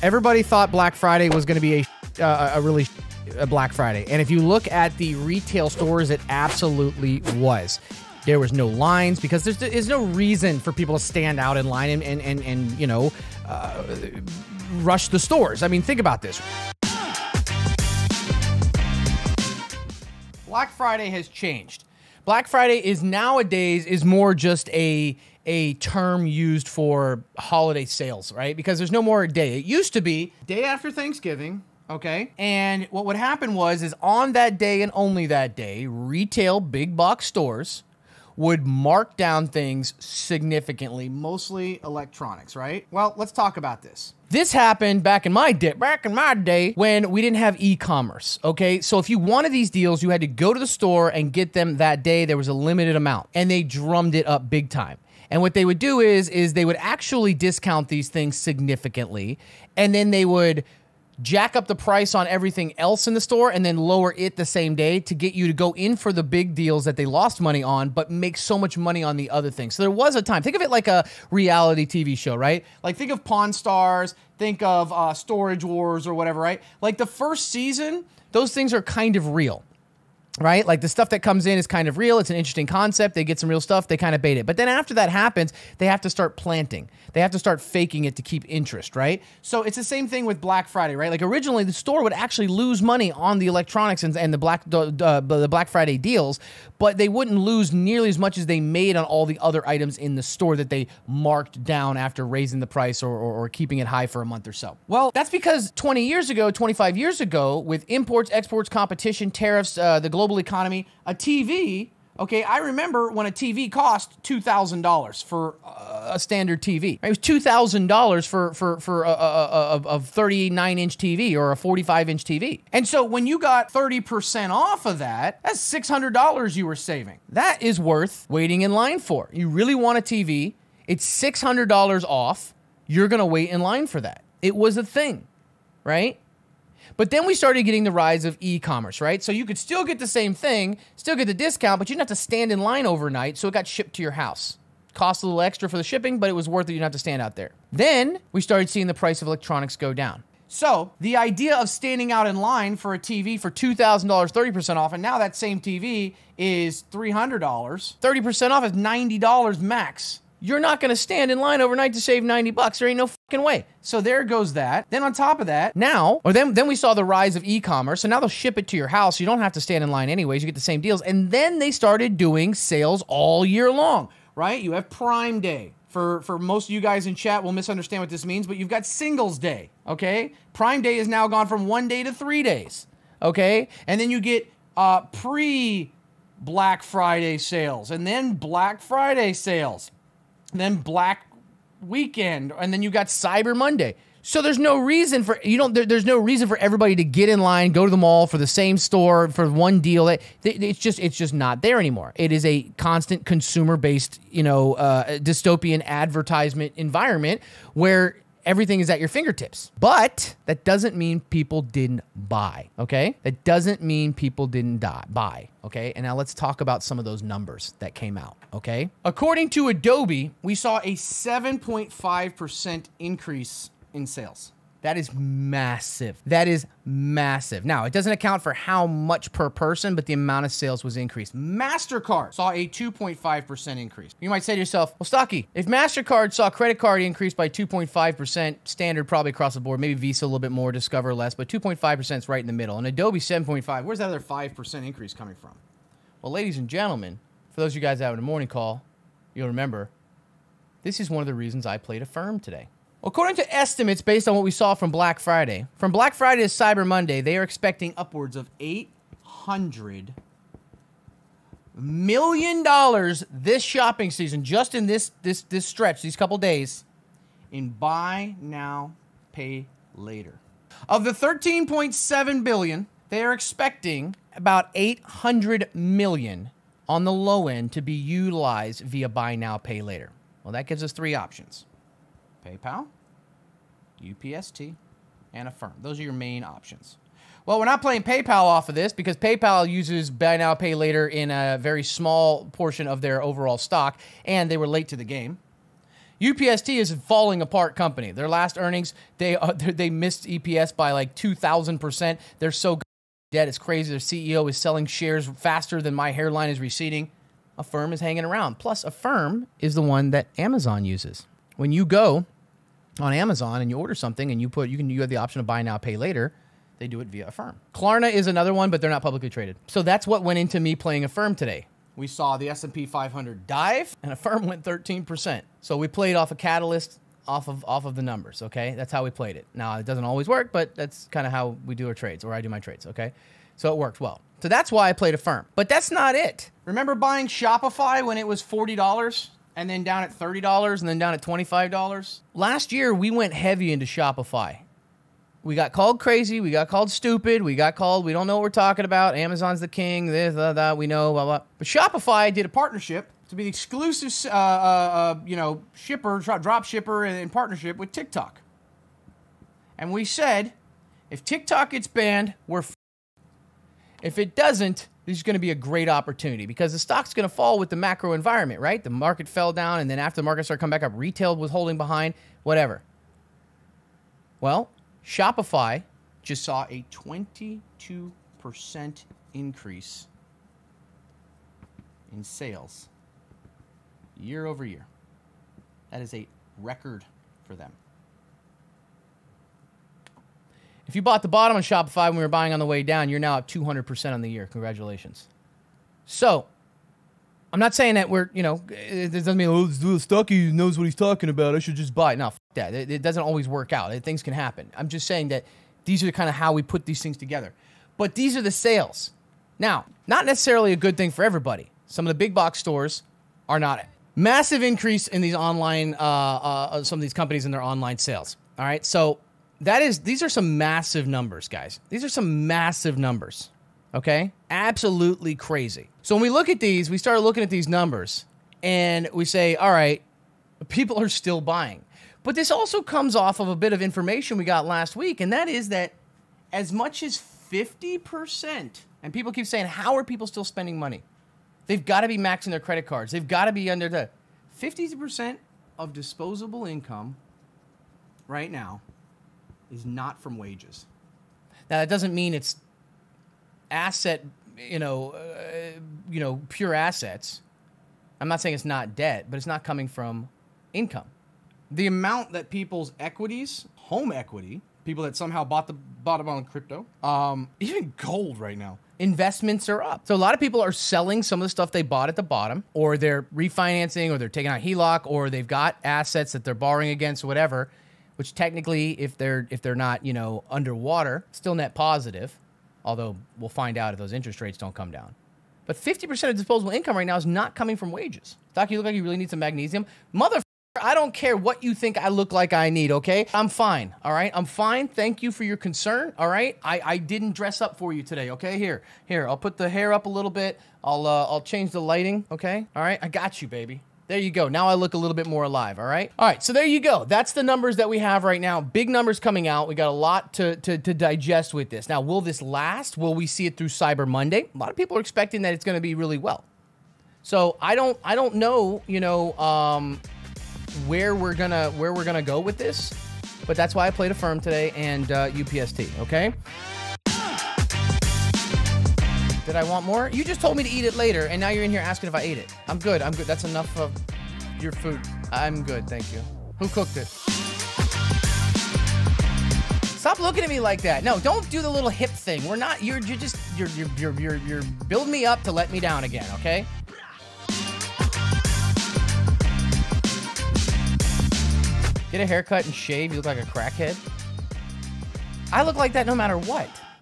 Everybody thought Black Friday was going to be a Black Friday. And if you look at the retail stores, it absolutely was. There was no lines because there's no reason for people to stand out in line and you know, rush the stores. I mean, think about this. Black Friday has changed. Black Friday is nowadays more just a term used for holiday sales, right? Because there's no more day. It used to be day after Thanksgiving, okay? And what would happen is on that day and only that day, retail big box stores would mark down things significantly, mostly electronics, right? Well, let's talk about this. This happened back in my day when we didn't have e-commerce, okay? So if you wanted these deals, you had to go to the store and get them that day. There was a limited amount, and they drummed it up big time. And what they would do is they would actually discount these things significantly, and then they would jack up the price on everything else in the store and then lower it the same day to get you to go in for the big deals that they lost money on, but make so much money on the other things. So there was a time, think of it like a reality TV show, right? Like think of Pawn Stars, think of Storage Wars or whatever, right? Like the first season, those things are kind of real. Right? Like the stuff that comes in is kind of real. It's an interesting concept. They get some real stuff. They kind of bait it. But then after that happens, they have to start planting. They have to start faking it to keep interest, right? So it's the same thing with Black Friday, right? Like originally the store would actually lose money on the electronics and the Black Friday deals, but they wouldn't lose nearly as much as they made on all the other items in the store that they marked down after raising the price or keeping it high for a month or so. Well, that's because 20 years ago, 25 years ago, with imports, exports, competition, tariffs, the global economy, a TV, okay, I remember when a TV cost $2,000 for a standard TV. It was $2,000 for a 39-inch TV or a 45-inch TV. And so when you got 30% off of that, that's $600 you were saving. That is worth waiting in line for. You really want a TV, it's $600 off, you're going to wait in line for that. It was a thing, right? But then we started getting the rise of e-commerce, right? So you could still get the same thing, still get the discount, but you didn't have to stand in line overnight, so it got shipped to your house. Cost a little extra for the shipping, but it was worth it. You didn't have to stand out there. Then we started seeing the price of electronics go down. So the idea of standing out in line for a TV for $2,000, 30% off, and now that same TV is $300, 30% off is $90 max. You're not going to stand in line overnight to save 90 bucks. There ain't no fucking way. So there goes that. Then on top of that, then we saw the rise of e-commerce. So now they'll ship it to your house. You don't have to stand in line anyways. You get the same deals. And then they started doing sales all year long, right? You have Prime Day. For most of you guys in chat will misunderstand what this means, but you've got Singles Day, okay? Prime Day has now gone from 1 day to 3 days, okay? And then you get pre-Black Friday sales, and then Black Friday sales. And then Black Weekend, and then you got Cyber Monday. So there's no reason for there's no reason for everybody to get in line, go to the mall for the same store for one deal. It's just not there anymore. It is a constant consumer-based, dystopian advertisement environment where everything is at your fingertips. But that doesn't mean people didn't buy, okay? That doesn't mean people didn't buy, okay? And now let's talk about some of those numbers that came out, okay? According to Adobe, we saw a 7.5% increase in sales. That is massive. That is massive. Now, it doesn't account for how much per person, but the amount of sales was increased. MasterCard saw a 2.5% increase. You might say to yourself, well, Stocky, if MasterCard saw credit card increase by 2.5%, standard probably across the board, maybe Visa a little bit more, Discover less, but 2.5% is right in the middle. And Adobe 7.5, where's that other 5% increase coming from? Well, ladies and gentlemen, for those of you guys out in the morning call, you'll remember, this is one of the reasons I played a firm today. According to estimates based on what we saw from Black Friday, from Black Friday to Cyber Monday, they are expecting upwards of $800 million this shopping season, just in this stretch, these couple days, in buy now, pay later. Of the $13.7 billion, they are expecting about $800 million on the low end to be utilized via buy now, pay later. Well, that gives us three options. PayPal, UPST, and Affirm. Those are your main options. Well, we're not playing PayPal off of this because PayPal uses buy now, pay later in a very small portion of their overall stock, and they were late to the game. UPST is a falling apart company. Their last earnings, they missed EPS by like 2,000%. They're so dead, it's crazy. Their CEO is selling shares faster than my hairline is receding. Affirm is hanging around. Plus, Affirm is the one that Amazon uses. When you go on Amazon and you order something and you have the option of buy now, pay later, they do it via Affirm. Klarna is another one, but they're not publicly traded. So that's what went into me playing Affirm today. We saw the S&P 500 dive, and Affirm went 13%. So we played off a catalyst, off of the numbers, okay? That's how we played it. Now, it doesn't always work, but that's kind of how we do our trades, or I do my trades, okay? So it worked well. So that's why I played Affirm. But that's not it. Remember buying Shopify when it was $40, and then down at $30, and then down at $25? Last year, we went heavy into Shopify. We got called crazy. We got called stupid. We got called, we don't know what we're talking about. Amazon's the king. This, that, we know, blah, blah. But Shopify did a partnership to be the exclusive, shipper, drop shipper in partnership with TikTok. And we said, if TikTok gets banned, we're if it doesn't, this is going to be a great opportunity because the stock's going to fall with the macro environment, right? The market fell down, and then after the market started coming back up, retail was holding behind, whatever. Well, Shopify just saw a 22% increase in sales year over year. That is a record for them. If you bought the bottom on Shopify when we were buying on the way down, you're now up 200% on the year. Congratulations. So, I'm not saying that it doesn't mean, the stocky knows what he's talking about, I should just buy it. No, f that. It doesn't always work out. Things can happen. I'm just saying that these are kind of how we put these things together. But these are the sales. Now, not necessarily a good thing for everybody. Some of the big box stores are not. Massive increase in these online, some of these companies in their online sales. All right, so these are some massive numbers, guys. These are some massive numbers. Okay? Absolutely crazy. So when we look at these, we start looking at these numbers and we say, all right, people are still buying. But this also comes off of a bit of information we got last week, and that is that as much as 50%, and people keep saying, how are people still spending money? They've got to be maxing their credit cards. They've got to be under the 50% of disposable income right now is not from wages. Now, that doesn't mean it's asset, pure assets. I'm not saying it's not debt, but it's not coming from income. The amount that people's equities, home equity, people that somehow bought them on crypto, even gold right now, investments are up. So a lot of people are selling some of the stuff they bought at the bottom, or they're refinancing, or they're taking out HELOC, or they've got assets that they're borrowing against, or whatever, which technically, if they're not, underwater, still net positive. Although we'll find out if those interest rates don't come down. But 50% of disposable income right now is not coming from wages. Doc, you look like you really need some magnesium. Motherfucker, I don't care what you think I look like I need, okay? I'm fine, all right? I'm fine. Thank you for your concern, all right? I didn't dress up for you today, okay? Here, I'll put the hair up a little bit. I'll change the lighting, okay? All right, I got you, baby. There you go. Now I look a little bit more alive, all right? All right, so there you go. That's the numbers that we have right now. Big numbers coming out. We got a lot to digest with this. Now, will this last? Will we see it through Cyber Monday? A lot of people are expecting that it's going to be really well. So I don't know, where we're gonna go with this, but that's why I played Affirm today and UPST, okay? Did I want more? You just told me to eat it later, and now you're in here asking if I ate it. I'm good. That's enough of your food. I'm good, thank you. Who cooked it? Stop looking at me like that. No, don't do the little hip thing. We're not. You're building me up to let me down again, okay? Get a haircut and shave. You look like a crackhead. I look like that no matter what.